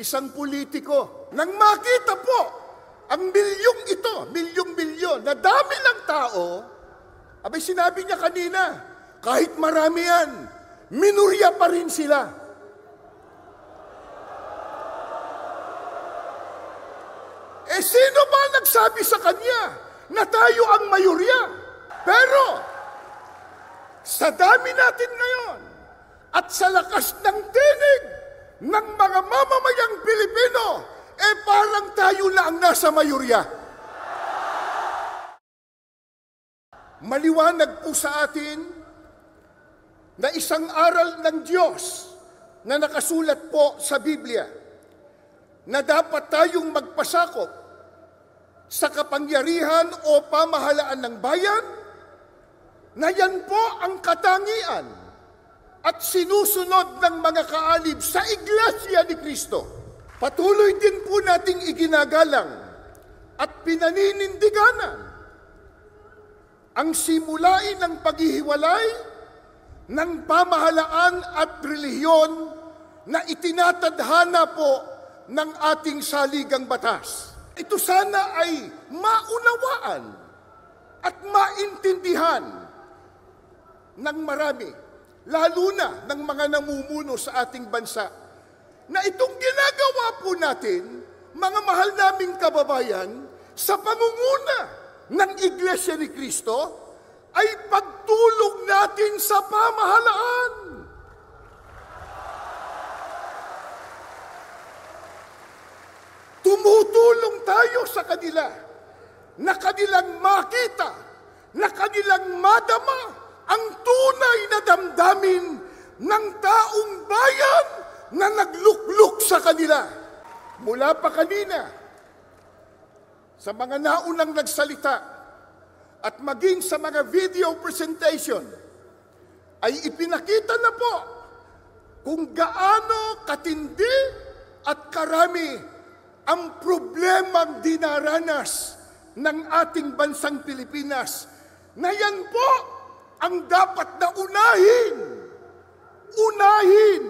isang politiko, nang makita po ang milyong ito, milyong-milyon, na dami ng tao, abay sinabi niya kanina, kahit marami yan, minurya pa rin sila. Sino ba nagsabi sa kanya na tayo ang mayorya? Pero, sa dami natin ngayon, at sa lakas ng tinig ng mga mamamayang Pilipino, parang tayo na ang nasa mayorya. Maliwanag po sa atin na isang aral ng Diyos na nakasulat po sa Biblia na dapat tayong magpasakop sa kapangyarihan o pamahalaan ng bayan, na yan po ang katangian at sinusunod ng mga kaalib sa Iglesia ni Cristo. Patuloy din po nating iginagalang at pinaninindiganan ang simulain ng paghihiwalay ng pamahalaan at relihiyon na itinatadhana po ng ating saligang batas. Ito sana ay maunawaan at maintindihan ng marami, lalo na ng mga namumuno sa ating bansa, na itong ginagawa po natin, mga mahal naming kababayan, sa pangunguna ng Iglesia ni Cristo, ay pagtulong natin sa pamahalaan. Tumutulong tayo sa kanila na kanilang makita, na kanilang madama ang tunay na damdamin ng taong bayan na naglukluk sa kanila. Mula pa kanina, sa mga naunang nagsalita at maging sa mga video presentation, ay ipinakita na po kung gaano katindi at karami ang problemang dinaranas ng ating bansang Pilipinas, na yan po ang dapat na unahin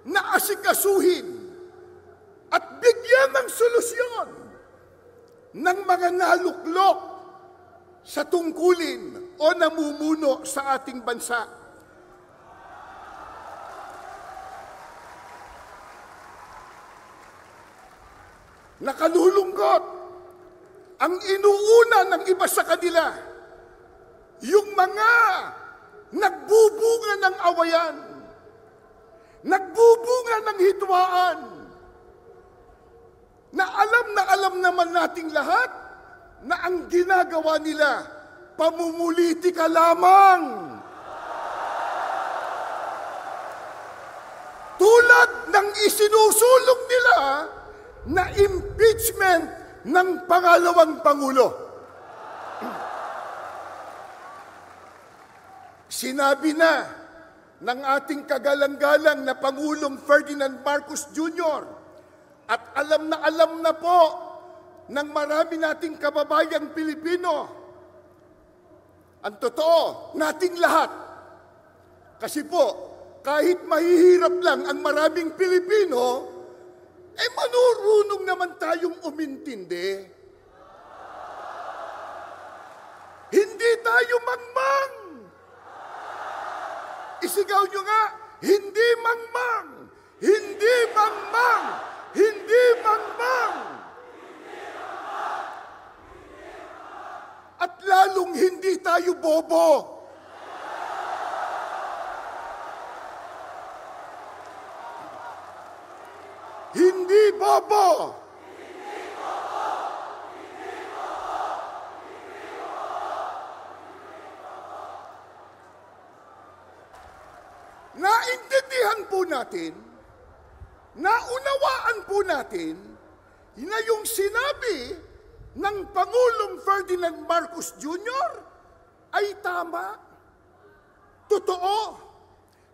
na asikasuhin at bigyan ng solusyon ng mga naluklok sa tungkulin o namumuno sa ating bansa. Nakalulungkot ang inuuna ng iba sa kanila, yung mga nagbubunga ng awayan, nagbubunga ng hidwaan, na alam naman nating lahat na ang ginagawa nila, pamumulitika lamang. Tulad ng isinusulong nila na impeachment ng pangalawang Pangulo. Sinabi na ng ating kagalang-galang na Pangulong Ferdinand Marcos Jr. at alam na po ng marami nating kababayang Pilipino, ang totoo, nating lahat. Kasi po, kahit mahihirap lang ang maraming Pilipino, manurunong naman tayong umintindi. Hindi tayo mangmang. Isigaw nyo nga, hindi mangmang, hindi mangmang, hindi mangmang. At lalong hindi tayo bobo. Hindi bobo. Naintindihan po natin, naunawaan po natin, na yung sinabi ng Pangulong Ferdinand Marcos Jr. ay tama. Totoo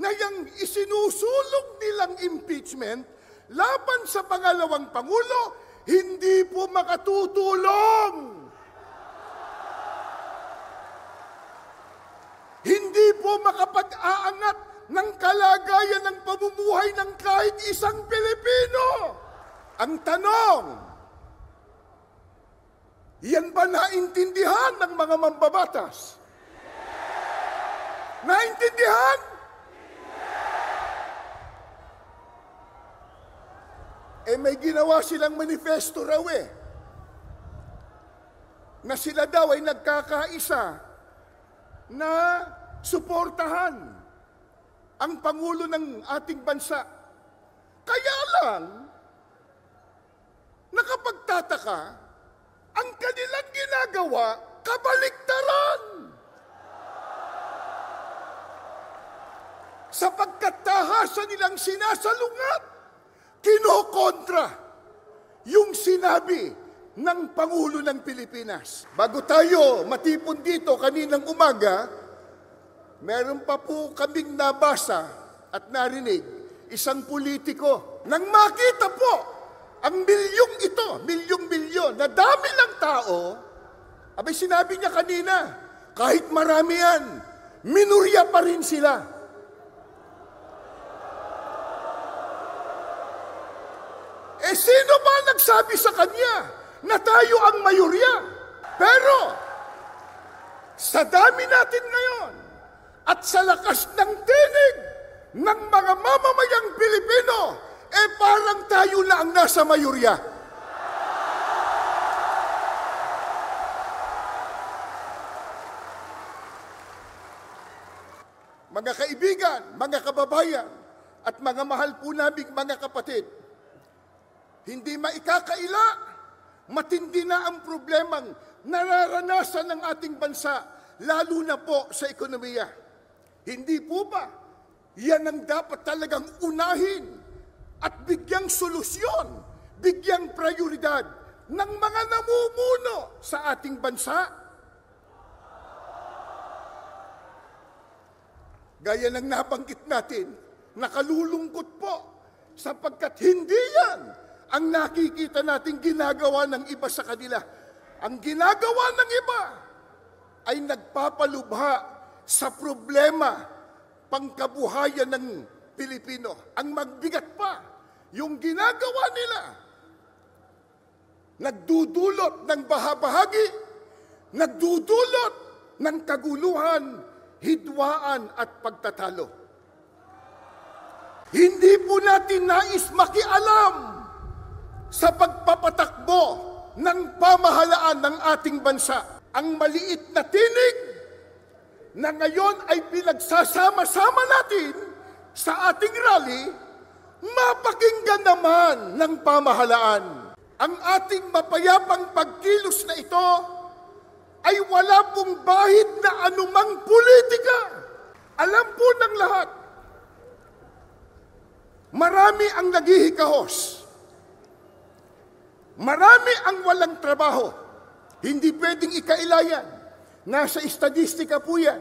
na yung isinusulong nilang impeachment laban sa pangalawang Pangulo, hindi po makatutulong. Hindi po makapag-aangat ng kalagayan ng pamumuhay ng kahit isang Pilipino. Ang tanong, yan ba naintindihan ng mga mambabatas? Naintindihan? May ginawa silang manifesto raw na sila daw ay nagkakaisa na suportahan ang Pangulo ng ating bansa. Kaya lang, nakapagtataka, ang kanilang ginagawa, kabaliktaran. Sapagkat tahasan nilang sinasalungat, kinokontra yung sinabi ng Pangulo ng Pilipinas. Bago tayo matipon dito kaninang umaga, meron pa po kaming nabasa at narinig isang politiko nang makita po ang milyong ito, milyong-milyon, na dami ng tao, abay sinabi niya kanina, kahit marami yan, minurya pa rin sila. Sino ba nagsabi sa kanya na tayo ang mayorya? Pero, sa dami natin ngayon, at sa lakas ng tinig ng mga mamamayang Pilipino, parang tayo na ang nasa mayorya. Mga kaibigan, mga kababayan, at mga mahal po naming mga kapatid, hindi maikakaila, matindi na ang problemang nararanasan ng ating bansa, lalo na po sa ekonomiya. Hindi po ba yan ang dapat talagang unahin at bigyang solusyon, bigyang prioridad ng mga namumuno sa ating bansa? Gaya ng nabanggit natin, nakalulungkot po sapagkat hindi yan ang nakikita natin ginagawa ng iba sa kanila. Ang ginagawa ng iba ay nagpapalubha sa problema pangkabuhayan ng Pilipino. Ang magbigat pa, yung ginagawa nila, nagdudulot ng bahabahagi, nagdudulot ng kaguluhan, hidwaan at pagtatalo. Hindi po natin nais makialam sa pagpapatakbo ng pamahalaan ng ating bansa. Ang maliit na tinig na ngayon ay pinagsasama-sama natin sa ating rally, mapakinggan naman ng pamahalaan. Ang ating mapayapang pagkilos na ito ay wala pong bahid na anumang politika. Alam po ng lahat, marami ang naghihikahos. Marami ang walang trabaho. Hindi pwedeng ikailayan. Nasa estadistika po yan.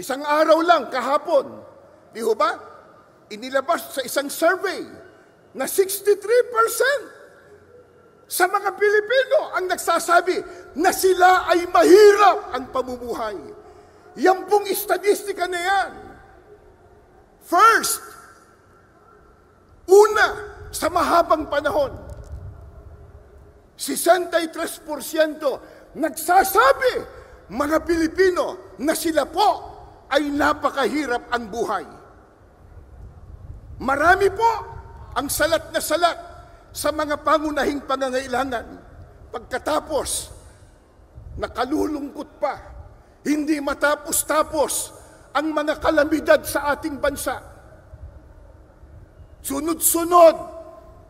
Isang araw lang, kahapon, di ho ba? Inilabas sa isang survey na 63% sa mga Pilipino ang nagsasabi na sila ay mahirap ang pamumuhay. Yan pong estadistika na yan. First, una, sa mahabang panahon, 63% nagsasabi, mga Pilipino, na sila po ay napakahirap ang buhay. Marami po ang salat na salat sa mga pangunahing pangangailangan. Pagkatapos, nakalulungkot pa, hindi matapos-tapos ang mga kalamidad sa ating bansa. Sunod-sunod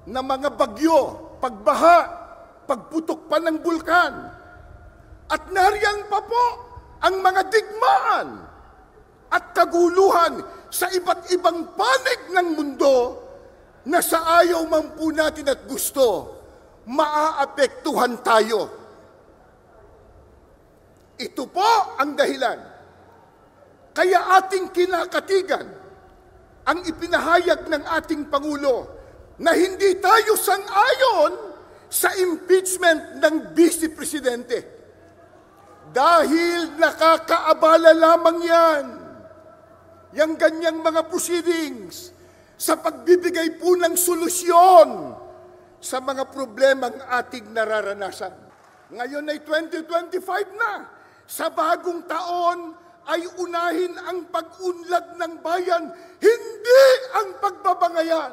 na mga bagyo, pagbaha, pagputok pa ng bulkan. At nariyan pa po ang mga digmaan at kaguluhan sa iba't ibang panig ng mundo na sa ayaw man po natin at gusto, maaapektuhan tayo. Ito po ang dahilan. Kaya ating kinakatigan ang ipinahayag ng ating Pangulo na hindi tayo sang-ayon sa impeachment ng Vice Presidente. Dahil nakakaabala lamang yan, yung ganyang mga proceedings, sa pagbibigay po ng solusyon sa mga problemang ating nararanasan. Ngayon ay 2025 na. Sa bagong taon ay unahin ang pag-unlad ng bayan, hindi ang pagbabangayan.